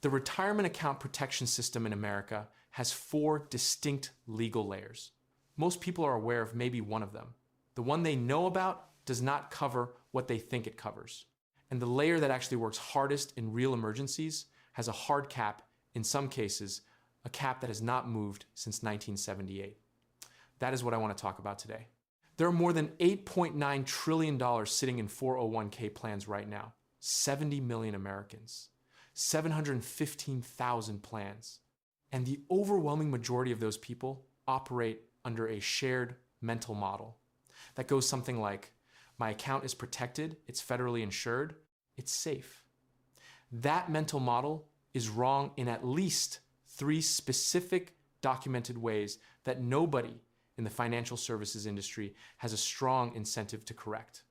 The retirement account protection system in America has 4 distinct legal layers. Most people are aware of maybe one of them. The one they know about does not cover what they think it covers. And the layer that actually works hardest in real emergencies has a hard cap, in some cases, a cap that has not moved since 1978. That is what I want to talk about today. There are more than $8.9 trillion sitting in 401k plans right now. 70 million Americans. 715,000 plans. And the overwhelming majority of those people operate under a shared mental model that goes something like, my account is protected, it's federally insured, it's safe. That mental model is wrong in at least 3 specific documented ways that nobody in the financial services industry has a strong incentive to correct.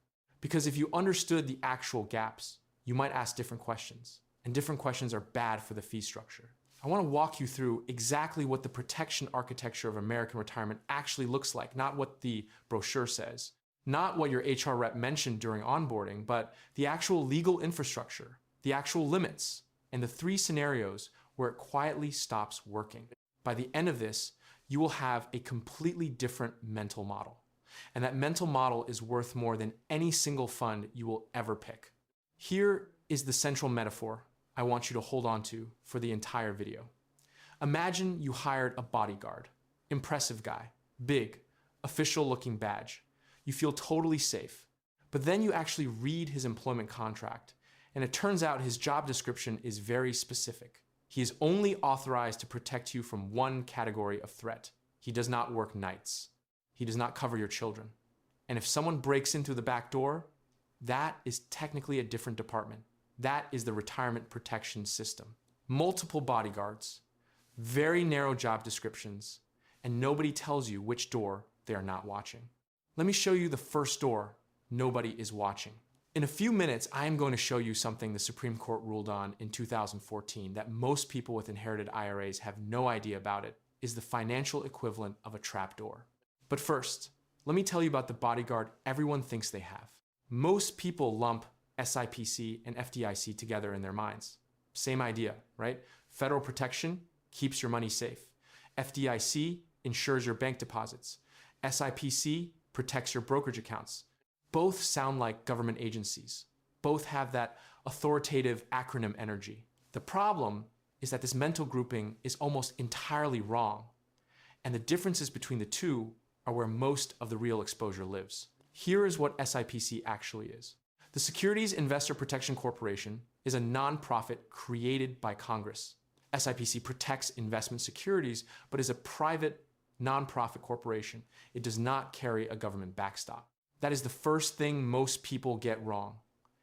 Because if you understood the actual gaps, you might ask different questions. And different questions are bad for the fee structure. I want to walk you through exactly what the protection architecture of American retirement actually looks like, not what the brochure says, not what your HR rep mentioned during onboarding, but the actual legal infrastructure, the actual limits, and the 3 scenarios where it quietly stops working. By the end of this, you will have a completely different mental model. And that mental model is worth more than any single fund you will ever pick. Here is the central metaphor I want you to hold on to for the entire video. Imagine you hired a bodyguard, impressive guy, big, official looking badge. You feel totally safe. But then you actually read his employment contract, and it turns out his job description is very specific. He is only authorized to protect you from one category of threat. He does not work nights. He does not cover your children. And if someone breaks in through the back door, that is technically a different department. That is the retirement protection system. Multiple bodyguards, very narrow job descriptions, and nobody tells you which door they are not watching. Let me show you the first door nobody is watching. In a few minutes, I am going to show you something the Supreme Court ruled on in 2014 that most people with inherited IRAs have no idea about. It is the financial equivalent of a trapdoor. But first, let me tell you about the bodyguard everyone thinks they have. Most people lump SIPC and FDIC together in their minds. Same idea, right? Federal protection keeps your money safe. FDIC insures your bank deposits. SIPC protects your brokerage accounts. Both sound like government agencies. Both have that authoritative acronym energy. The problem is that this mental grouping is almost entirely wrong, and the differences between the two are where most of the real exposure lives. Here is what SIPC actually is. The Securities Investor Protection Corporation is a nonprofit created by Congress. SIPC protects investment securities, but is a private nonprofit corporation. It does not carry a government backstop. That is the first thing most people get wrong.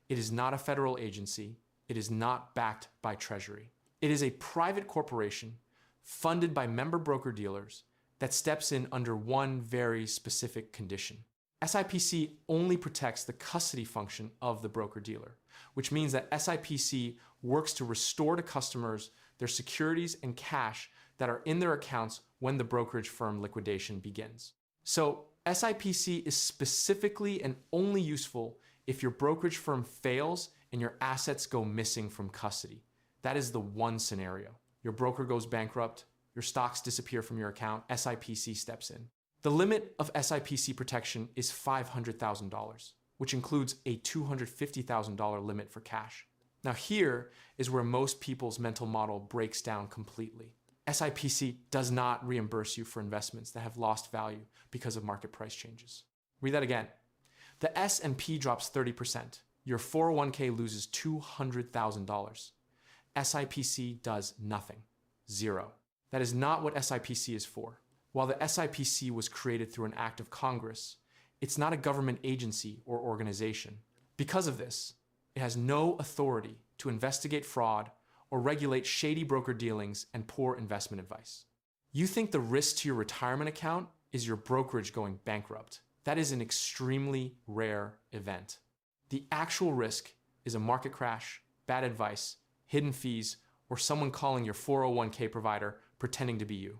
It is not a federal agency. It is not backed by Treasury. It is a private corporation funded by member broker-dealers that steps in under one very specific condition. SIPC only protects the custody function of the broker-dealer, which means that SIPC works to restore to customers their securities and cash that are in their accounts when the brokerage firm liquidation begins. So SIPC is specifically and only useful if your brokerage firm fails and your assets go missing from custody. That is the one scenario. Your broker goes bankrupt, your stocks disappear from your account, SIPC steps in. The limit of SIPC protection is $500,000, which includes a $250,000 limit for cash. Now here is where most people's mental model breaks down completely. SIPC does not reimburse you for investments that have lost value because of market price changes. Read that again. The S&P drops 30%. Your 401k loses $200,000. SIPC does nothing. Zero. That is not what SIPC is for. While the SIPC was created through an act of Congress, it's not a government agency or organization. Because of this, it has no authority to investigate fraud or regulate shady broker dealings and poor investment advice. You think the risk to your retirement account is your brokerage going bankrupt. That is an extremely rare event. The actual risk is a market crash, bad advice, hidden fees, or someone calling your 401k provider pretending to be you.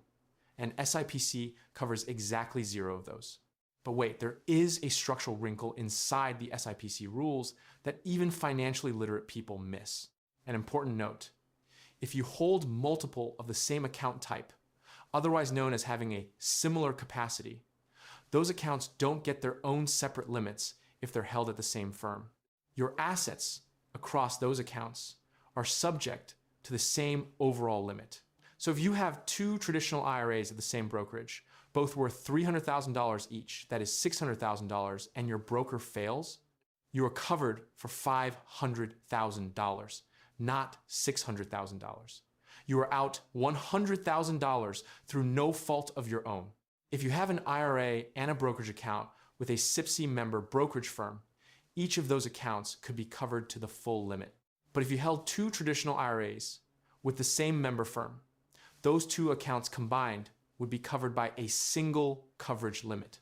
And SIPC covers exactly zero of those. But wait, there is a structural wrinkle inside the SIPC rules that even financially literate people miss. An important note: If you hold multiple of the same account type, otherwise known as having a similar capacity, those accounts don't get their own separate limits if they're held at the same firm. Your assets across those accounts are subject to the same overall limit. So if you have two traditional IRAs at the same brokerage, both worth $300,000 each, that is $600,000, and your broker fails, you are covered for $500,000, not $600,000. You are out $100,000 through no fault of your own. If you have an IRA and a brokerage account with a SIPC member brokerage firm, each of those accounts could be covered to the full limit. But if you held two traditional IRAs with the same member firm, those two accounts combined would be covered by a single coverage limit,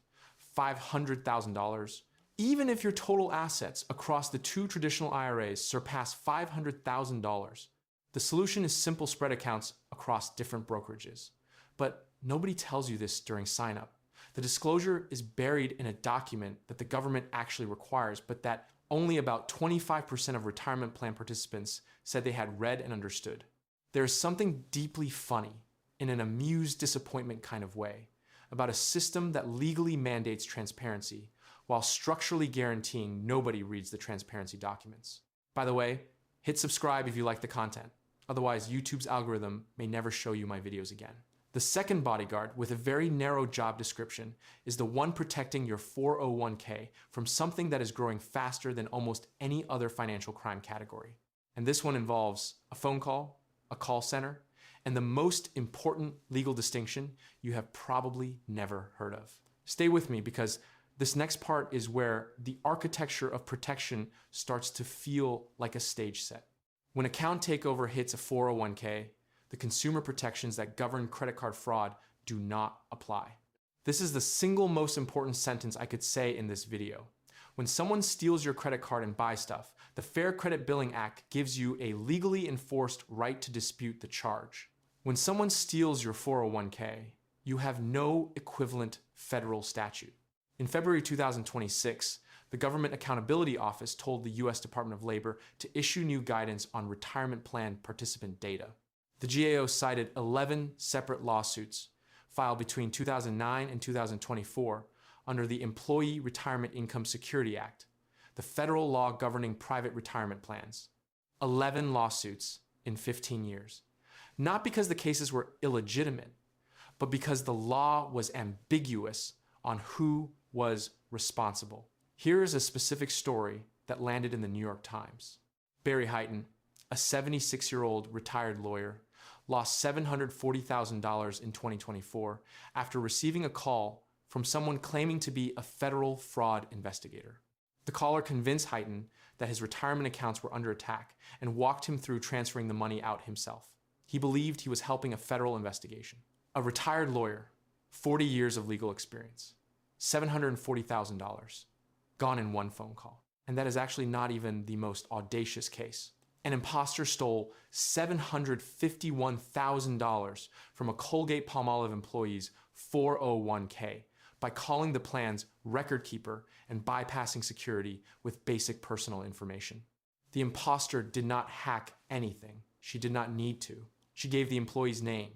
$500,000. Even if your total assets across the two traditional IRAs surpass $500,000, the solution is simple spread accounts across different brokerages. But nobody tells you this during sign-up. The disclosure is buried in a document that the government actually requires, but that only about 25% of retirement plan participants said they had read and understood. There is something deeply funny, in an amused disappointment kind of way, about a system that legally mandates transparency while structurally guaranteeing nobody reads the transparency documents. By the way, hit subscribe if you like the content. Otherwise, YouTube's algorithm may never show you my videos again. The second bodyguard, with a very narrow job description, is the one protecting your 401k from something that is growing faster than almost any other financial crime category. And this one involves a phone call, a call center, and the most important legal distinction you have probably never heard of. Stay with me, because this next part is where the architecture of protection starts to feel like a stage set. When account takeover hits a 401k, the consumer protections that govern credit card fraud do not apply. This is the single most important sentence I could say in this video. When someone steals your credit card and buys stuff, the Fair Credit Billing Act gives you a legally enforced right to dispute the charge. When someone steals your 401k, you have no equivalent federal statute. In February 2026, the Government Accountability Office told the U.S. Department of Labor to issue new guidance on retirement plan participant data. The GAO cited 11 separate lawsuits filed between 2009 and 2024 under the Employee Retirement Income Security Act, the federal law governing private retirement plans. 11 lawsuits in 15 years. Not because the cases were illegitimate, but because the law was ambiguous on who was responsible. Here is a specific story that landed in the New York Times. Barry Hyten, a 76-year-old retired lawyer, lost $740,000 in 2024 after receiving a call from someone claiming to be a federal fraud investigator. The caller convinced Hyten that his retirement accounts were under attack and walked him through transferring the money out himself. He believed he was helping a federal investigation. A retired lawyer, 40 years of legal experience, $740,000, gone in one phone call. And that is actually not even the most audacious case. An imposter stole $751,000 from a Colgate-Palmolive employee's 401k by calling the plan's record keeper and bypassing security with basic personal information. The imposter did not hack anything. She did not need to. She gave the employee's name,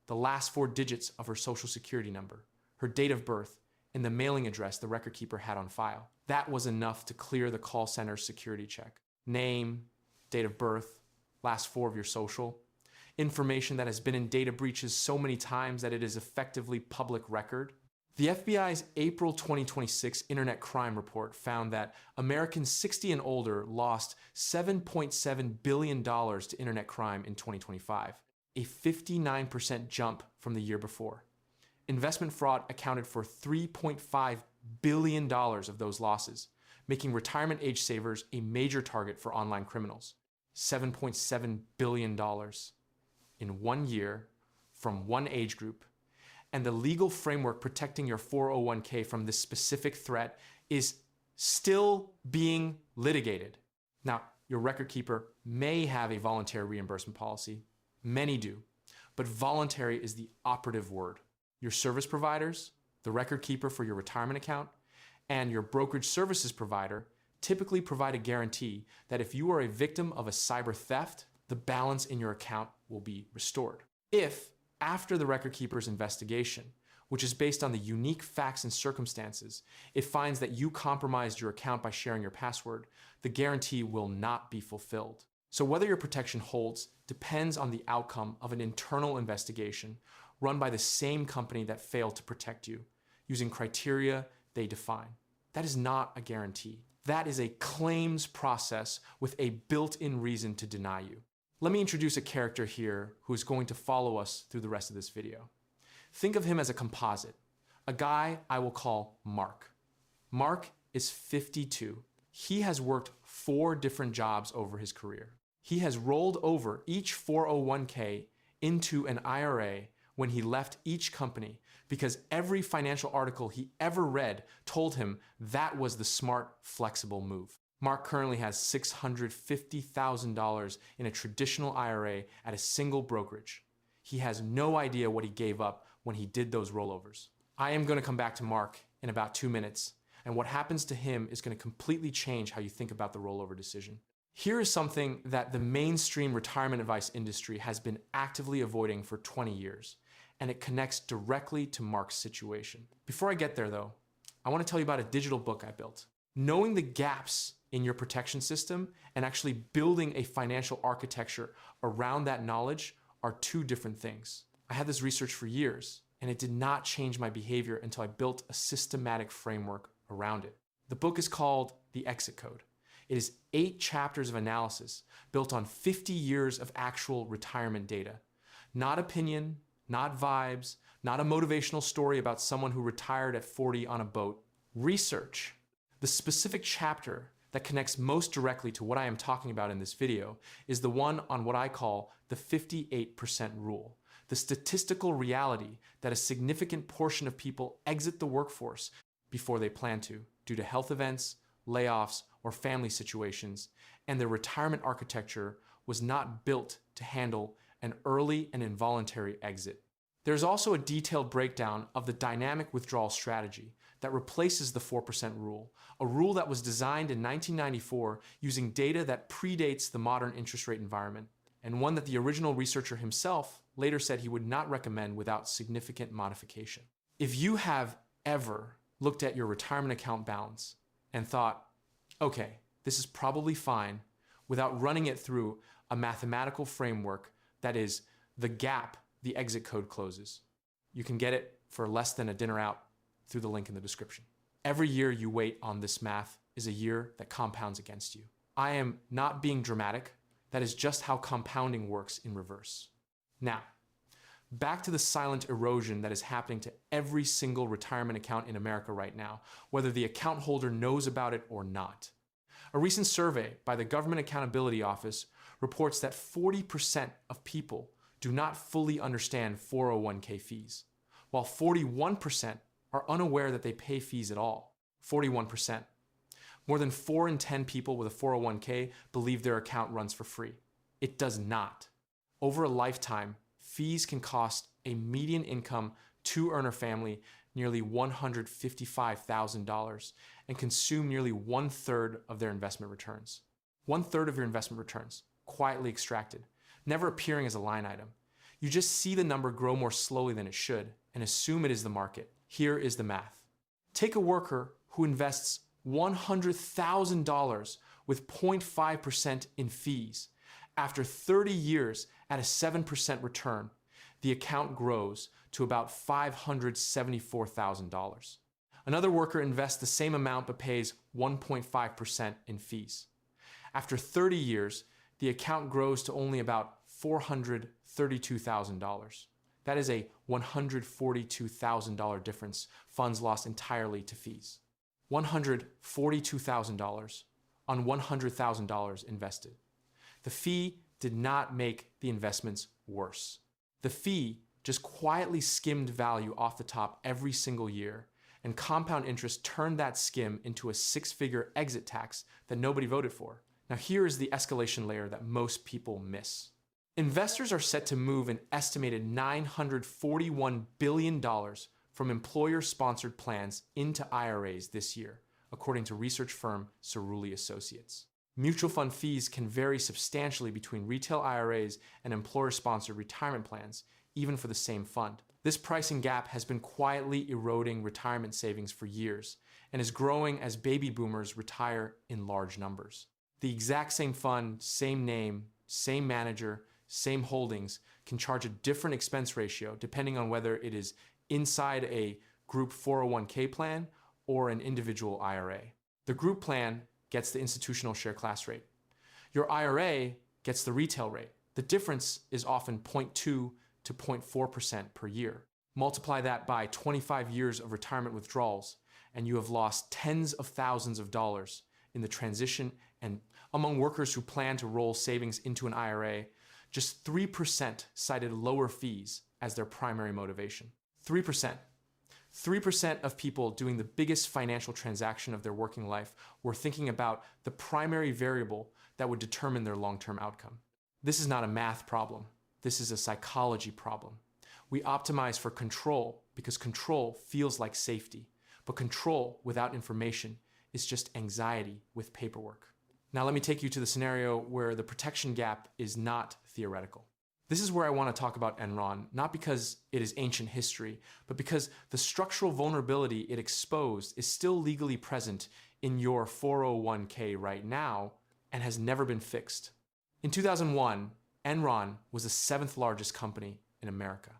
the last 4 digits of her social security number, her date of birth, and the mailing address the record keeper had on file. That was enough to clear the call center's security check. Name, date of birth, last 4 of your social, information that has been in data breaches so many times that it is effectively public record. The FBI's April 2026 Internet Crime Report found that Americans 60 and older lost $7.7 billion to internet crime in 2025, a 59% jump from the year before. Investment fraud accounted for $3.5 billion of those losses, making retirement age savers a major target for online criminals. $7.7 billion in 1 year from one age group. And the legal framework protecting your 401k from this specific threat is still being litigated. Now, your record keeper may have a voluntary reimbursement policy. Many do. But voluntary is the operative word. Your service providers, the record keeper for your retirement account, and your brokerage services provider typically provide a guarantee that if you are a victim of a cyber theft, the balance in your account will be restored. If, after the record keeper's investigation, which is based on the unique facts and circumstances, it finds that you compromised your account by sharing your password, the guarantee will not be fulfilled. So whether your protection holds depends on the outcome of an internal investigation run by the same company that failed to protect you, using criteria they define. That is not a guarantee. That is a claims process with a built-in reason to deny you. Let me introduce a character here who is going to follow us through the rest of this video. Think of him as a composite, a guy I will call Mark. Mark is 52. He has worked 4 different jobs over his career. He has rolled over each 401k into an IRA when he left each company because every financial article he ever read told him that was the smart, flexible move. Mark currently has $650,000 in a traditional IRA at a single brokerage. He has no idea what he gave up when he did those rollovers. I am going to come back to Mark in about 2 minutes, and what happens to him is going to completely change how you think about the rollover decision. Here is something that the mainstream retirement advice industry has been actively avoiding for 20 years, and it connects directly to Mark's situation. Before I get there though, I want to tell you about a digital book I built. Knowing the gaps in your protection system and actually building a financial architecture around that knowledge are 2 different things. I had this research for years, and it did not change my behavior until I built a systematic framework around it. The book is called The Exit Code. It is 8 chapters of analysis built on 50 years of actual retirement data. Not opinion, not vibes, not a motivational story about someone who retired at 40 on a boat. Research. The specific chapter that connects most directly to what I am talking about in this video is the one on what I call the 58% rule. The statistical reality that a significant portion of people exit the workforce before they plan to, due to health events, layoffs, or family situations, and their retirement architecture was not built to handle an early and involuntary exit. There's also a detailed breakdown of the dynamic withdrawal strategy that replaces the 4% rule, a rule that was designed in 1994 using data that predates the modern interest rate environment, and one that the original researcher himself later said he would not recommend without significant modification. If you have ever looked at your retirement account balance and thought, okay, this is probably fine, without running it through a mathematical framework that is the gap the exit code closes, you can get it for less than a dinner out through the link in the description. Every year you wait on this math is a year that compounds against you. I am not being dramatic. That is just how compounding works in reverse. Now, back to the silent erosion that is happening to every single retirement account in America right now, whether the account holder knows about it or not. A recent survey by the Government Accountability Office reports that 40% of people do not fully understand 401k fees, while 41% are unaware that they pay fees at all. 41%. More than 4 in 10 people with a 401k believe their account runs for free. It does not. Over a lifetime, fees can cost a median income 2-earner family nearly $155,000 and consume nearly 1/3 of their investment returns. 1/3 of your investment returns, quietly extracted, never appearing as a line item. You just see the number grow more slowly than it should and assume it is the market. Here is the math. Take a worker who invests $100,000 with 0.5% in fees. After 30 years at a 7% return, the account grows to about $574,000. Another worker invests the same amount but pays 1.5% in fees. After 30 years, the account grows to only about $432,000. That is a $142,000 difference, funds lost entirely to fees. $142,000 on $100,000 invested. The fee did not make the investments worse. The fee just quietly skimmed value off the top every single year, and compound interest turned that skim into a 6-figure exit tax that nobody voted for. Now here is the escalation layer that most people miss. Investors are set to move an estimated $941 billion from employer-sponsored plans into IRAs this year, according to research firm Cerulli Associates. Mutual fund fees can vary substantially between retail IRAs and employer-sponsored retirement plans, even for the same fund. This pricing gap has been quietly eroding retirement savings for years and is growing as baby boomers retire in large numbers. The exact same fund, same name, same manager, same holdings can charge a different expense ratio depending on whether it is inside a group 401k plan or an individual IRA. The group plan gets the institutional share class rate. Your IRA gets the retail rate. The difference is often 0.2 to 0.4% per year. Multiply that by 25 years of retirement withdrawals, and you have lost tens of thousands of dollars in the transition. And among workers who plan to roll savings into an IRA, just 3% cited lower fees as their primary motivation. 3%. 3% of people doing the biggest financial transaction of their working life were thinking about the primary variable that would determine their long-term outcome. This is not a math problem. This is a psychology problem. We optimize for control because control feels like safety, but control without information is just anxiety with paperwork. Now let me take you to the scenario where the protection gap is not theoretical. This is where I want to talk about Enron, not because it is ancient history, but because the structural vulnerability it exposed is still legally present in your 401k right now and has never been fixed. In 2001, Enron was the 7th largest company in America.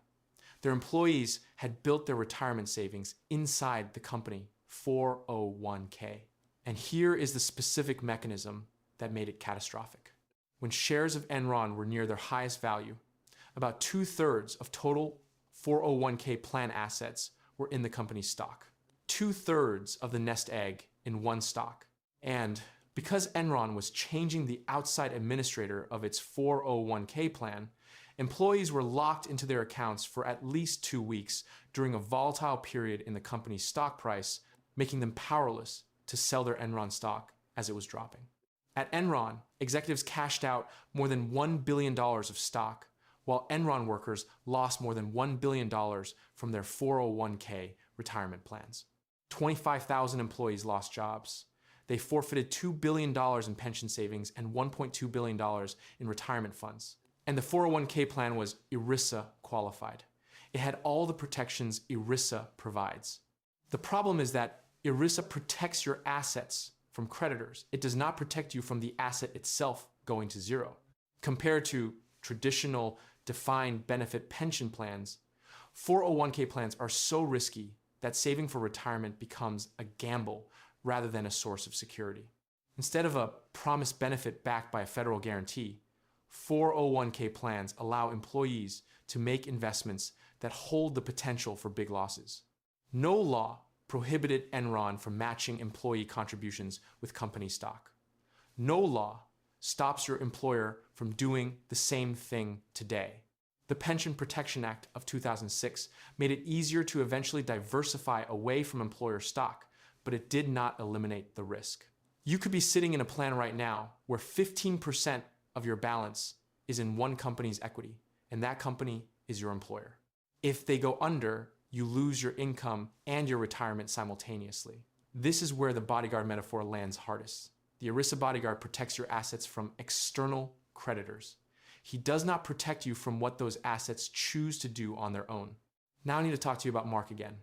Their employees had built their retirement savings inside the company 401k. And here is the specific mechanism that made it catastrophic. When shares of Enron were near their highest value, about 2/3 of total 401k plan assets were in the company's stock. 2/3 of the nest egg in one stock. And because Enron was changing the outside administrator of its 401k plan, employees were locked into their accounts for at least 2 weeks during a volatile period in the company's stock price, making them powerless to sell their Enron stock as it was dropping. At Enron, executives cashed out more than $1 billion of stock, while Enron workers lost more than $1 billion from their 401k retirement plans. 25,000 employees lost jobs. They forfeited $2 billion in pension savings and $1.2 billion in retirement funds. And the 401k plan was ERISA qualified. It had all the protections ERISA provides. The problem is that ERISA protects your assets from creditors. It does not protect you from the asset itself going to zero. Compared to traditional defined benefit pension plans, 401k plans are so risky that saving for retirement becomes a gamble rather than a source of security. Instead of a promised benefit backed by a federal guarantee, 401k plans allow employees to make investments that hold the potential for big losses. No law prohibited Enron from matching employee contributions with company stock. No law stops your employer from doing the same thing today. The Pension Protection Act of 2006 made it easier to eventually diversify away from employer stock, but it did not eliminate the risk. You could be sitting in a plan right now where 15% of your balance is in one company's equity, and that company is your employer. If they go under, you lose your income and your retirement simultaneously. This is where the bodyguard metaphor lands hardest. The ERISA bodyguard protects your assets from external creditors. He does not protect you from what those assets choose to do on their own. Now I need to talk to you about Mark again,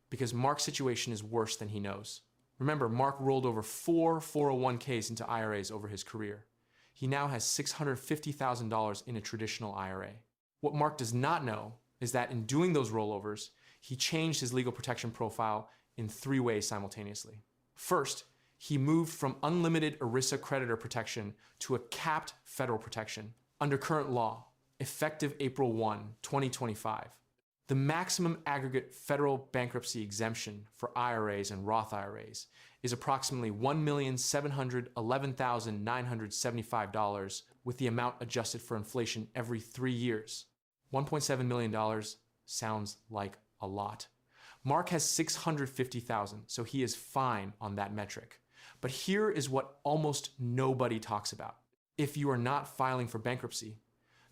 because Mark's situation is worse than he knows. Remember, Mark rolled over 4 401ks into IRAs over his career. He now has $650,000 in a traditional IRA. What Mark does not know is that in doing those rollovers, he changed his legal protection profile in 3 ways simultaneously. First, he moved from unlimited ERISA creditor protection to a capped federal protection under current law, effective April 1, 2025. The maximum aggregate federal bankruptcy exemption for IRAs and Roth IRAs is approximately $1,711,975, with the amount adjusted for inflation every 3 years. $1.7 million sounds like a lot. Mark has $650,000, so he is fine on that metric. But here is what almost nobody talks about. If you are not filing for bankruptcy,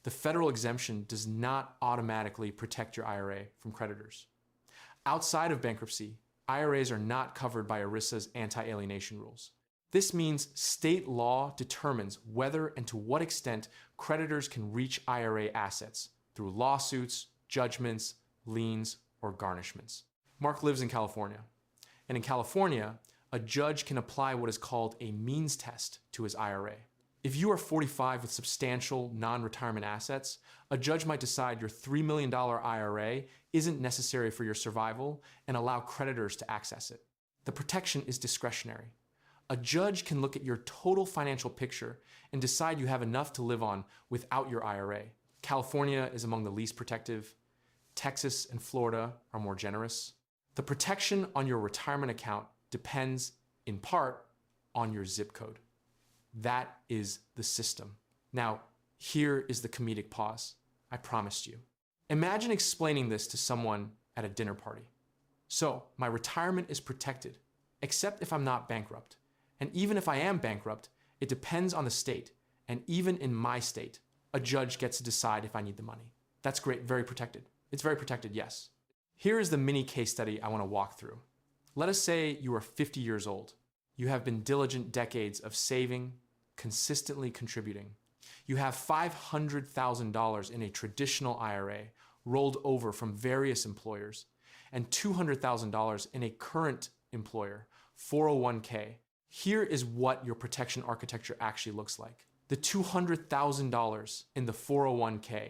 the federal exemption does not automatically protect your IRA from creditors. Outside of bankruptcy, IRAs are not covered by ERISA's anti-alienation rules. This means state law determines whether and to what extent creditors can reach IRA assets through lawsuits, judgments, liens, or garnishments. Mark lives in California, and in California, a judge can apply what is called a means test to his IRA. If you are 45 with substantial non-retirement assets, a judge might decide your $3 million IRA isn't necessary for your survival and allow creditors to access it. The protection is discretionary. A judge can look at your total financial picture and decide you have enough to live on without your IRA. California is among the least protective. Texas and Florida are more generous. The protection on your retirement account depends, in part, on your zip code. That is the system. Now, here is the comedic pause. I promised you. Imagine explaining this to someone at a dinner party. So, my retirement is protected, except if I'm not bankrupt. And even if I am bankrupt, it depends on the state. And even in my state, a judge gets to decide if I need the money. That's great, very protected. It's very protected, yes. Here is the mini case study I want to walk through. Let us say you are 50 years old. You have been diligent decades of saving, consistently contributing. You have $500,000 in a traditional IRA rolled over from various employers and $200,000 in a current employer, 401k. Here is what your protection architecture actually looks like. The $200,000 in the 401k,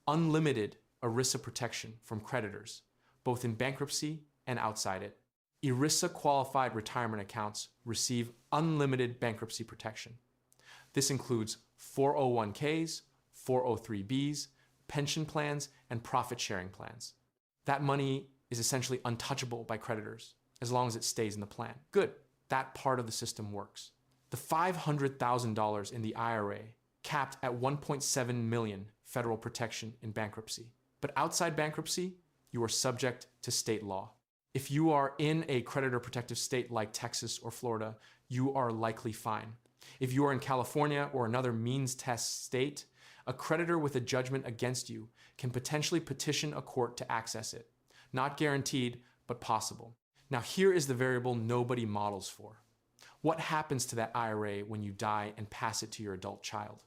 unlimited ERISA protection from creditors, both in bankruptcy and outside it. ERISA qualified retirement accounts receive unlimited bankruptcy protection. This includes 401ks, 403bs, pension plans, and profit-sharing plans. That money is essentially untouchable by creditors as long as it stays in the plan. Good, that part of the system works. The $500,000 in the IRA capped at $1.7 million federal protection in bankruptcy. But outside bankruptcy, you are subject to state law. If you are in a creditor protective state like Texas or Florida, you are likely fine. If you are in California or another means test state, a creditor with a judgment against you can potentially petition a court to access it. Not guaranteed, but possible. Now here is the variable nobody models for. What happens to that IRA when you die and pass it to your adult child?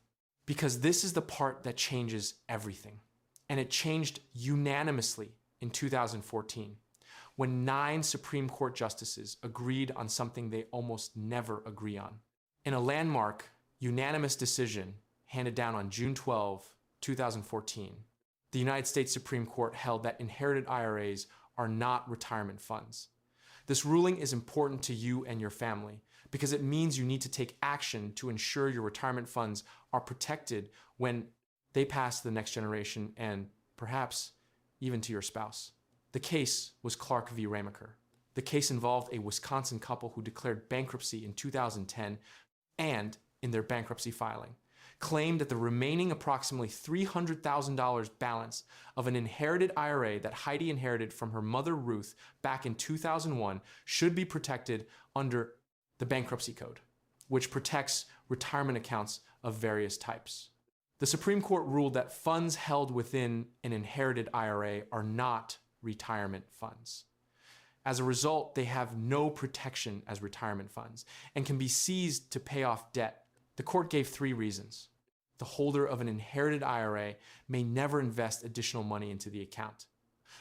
Because this is the part that changes everything. And it changed unanimously in 2014, when 9 Supreme Court justices agreed on something they almost never agree on. In a landmark, unanimous decision handed down on June 12, 2014, the United States Supreme Court held that inherited IRAs are not retirement funds. This ruling is important to you and your family because it means you need to take action to ensure your retirement funds are protected when they pass to the next generation and perhaps even to your spouse. The case was Clark v. Ramaker. The case involved a Wisconsin couple who declared bankruptcy in 2010 and, in their bankruptcy filing, claimed that the remaining approximately $300,000 balance of an inherited IRA that Heidi inherited from her mother Ruth back in 2001 should be protected under the bankruptcy code, which protects retirement accounts of various types. The Supreme Court ruled that funds held within an inherited IRA are not retirement funds. As a result, they have no protection as retirement funds and can be seized to pay off debt. The court gave 3 reasons. The holder of an inherited IRA may never invest additional money into the account.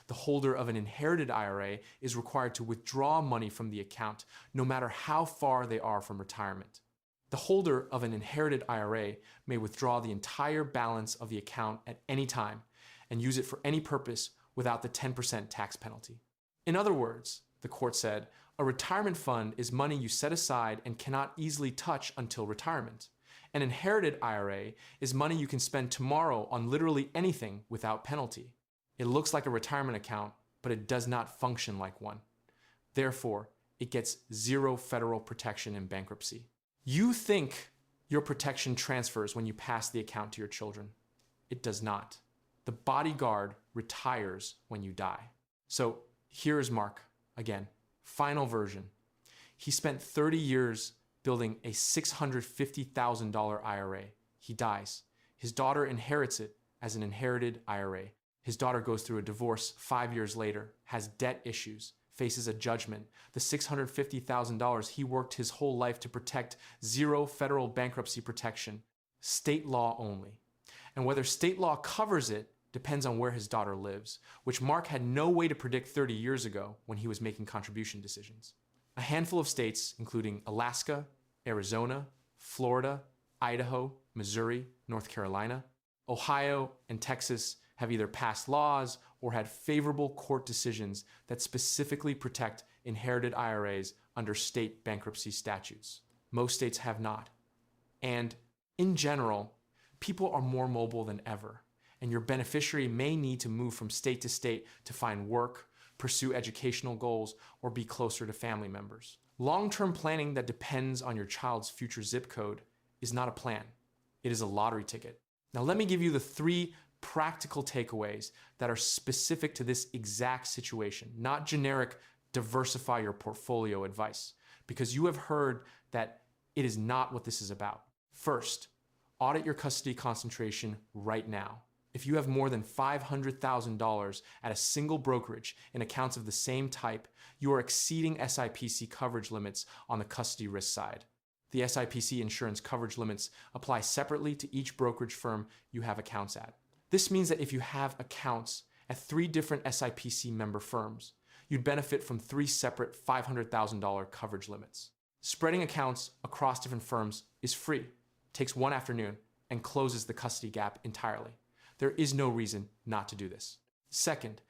The holder of an inherited IRA is required to withdraw money from the account no matter how far they are from retirement. The holder of an inherited IRA may withdraw the entire balance of the account at any time and use it for any purpose without the 10% tax penalty. In other words, the court said, a retirement fund is money you set aside and cannot easily touch until retirement. An inherited IRA is money you can spend tomorrow on literally anything without penalty. It looks like a retirement account, but it does not function like one. Therefore, it gets 0 federal protection in bankruptcy. You think your protection transfers when you pass the account to your children. It does not. The bodyguard retires when you die. So here is Mark, again, final version. He spent 30 years building a $650,000 IRA. He dies. His daughter inherits it as an inherited IRA. His daughter goes through a divorce 5 years later, has debt issues, faces a judgment. The $650,000 he worked his whole life to protect, zero federal bankruptcy protection, state law only. And whether state law covers it depends on where his daughter lives, which Mark had no way to predict 30 years ago when he was making contribution decisions. A handful of states, including Alaska, Arizona, Florida, Idaho, Missouri, North Carolina, Ohio, and Texas have either passed laws or had favorable court decisions that specifically protect inherited IRAs under state bankruptcy statutes. Most states have not. And in general, people are more mobile than ever, and your beneficiary may need to move from state to state to find work, pursue educational goals, or be closer to family members. Long-term planning that depends on your child's future zip code is not a plan. It is a lottery ticket. Now let me give you the 3 practical takeaways that are specific to this exact situation, not generic diversify your portfolio advice, because you have heard that it is not what this is about. First, audit your custody concentration right now. If you have more than $500,000 at a single brokerage in accounts of the same type, you are exceeding SIPC coverage limits on the custody risk side. The SIPC insurance coverage limits apply separately to each brokerage firm you have accounts at. This means that if you have accounts at 3 different SIPC member firms, you'd benefit from 3 separate $500,000 coverage limits. Spreading accounts across different firms is free, takes 1 afternoon, and closes the custody gap entirely. There is no reason not to do this. Second,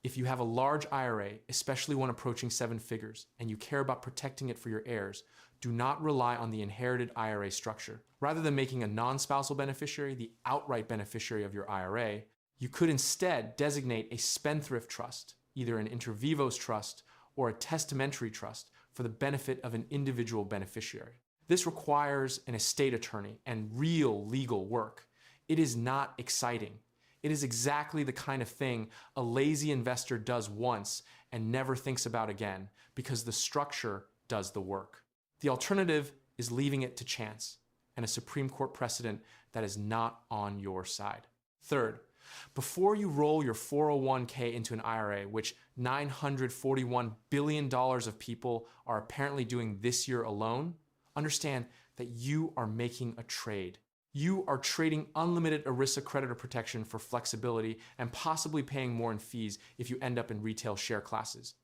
if you have a large IRA, especially one approaching 7 figures, and you care about protecting it for your heirs, do not rely on the inherited IRA structure. Rather than making a non-spousal beneficiary the outright beneficiary of your IRA, you could instead designate a spendthrift trust, either an inter vivos trust or a testamentary trust, for the benefit of an individual beneficiary. This requires an estate attorney and real legal work. It is not exciting. It is exactly the kind of thing a lazy investor does once and never thinks about again, because the structure does the work. The alternative is leaving it to chance and a Supreme Court precedent that is not on your side. Third, before you roll your 401k into an IRA, which $941 billion of people are apparently doing this year alone, understand that you are making a trade. You are trading unlimited ERISA creditor protection for flexibility and possibly paying more in fees if you end up in retail share classes.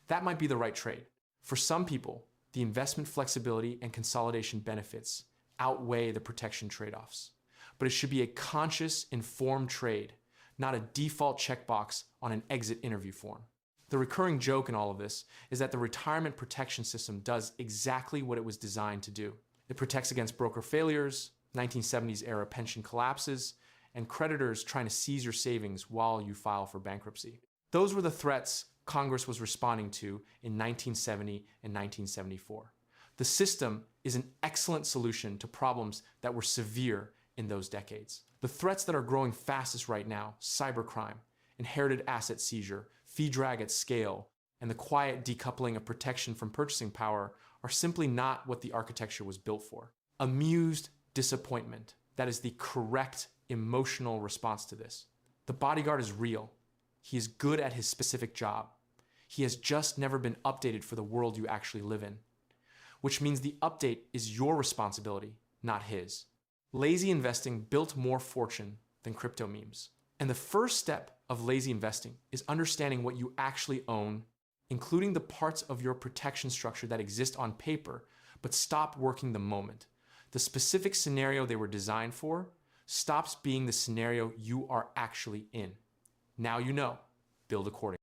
That might be the right trade. For some people, the investment flexibility and consolidation benefits outweigh the protection trade-offs. But it should be a conscious, informed trade, not a default checkbox on an exit interview form. The recurring joke in all of this is that the retirement protection system does exactly what it was designed to do. It protects against broker failures, 1970s era pension collapses, and creditors trying to seize your savings while you file for bankruptcy. Those were the threats Congress was responding to in 1970 and 1974. The system is an excellent solution to problems that were severe in those decades. The threats that are growing fastest right now, cybercrime, inherited asset seizure, fee drag at scale, and the quiet decoupling of protection from purchasing power, are simply not what the architecture was built for. Amused disappointment, that is the correct emotional response to this. The bodyguard is real. He is good at his specific job. He has just never been updated for the world you actually live in, which means the update is your responsibility, not his. Lazy investing built more fortune than crypto memes. And the first step of lazy investing is understanding what you actually own, including the parts of your protection structure that exist on paper, but stop working the moment. The specific scenario they were designed for stops being the scenario you are actually in. Now you know. Build accordingly.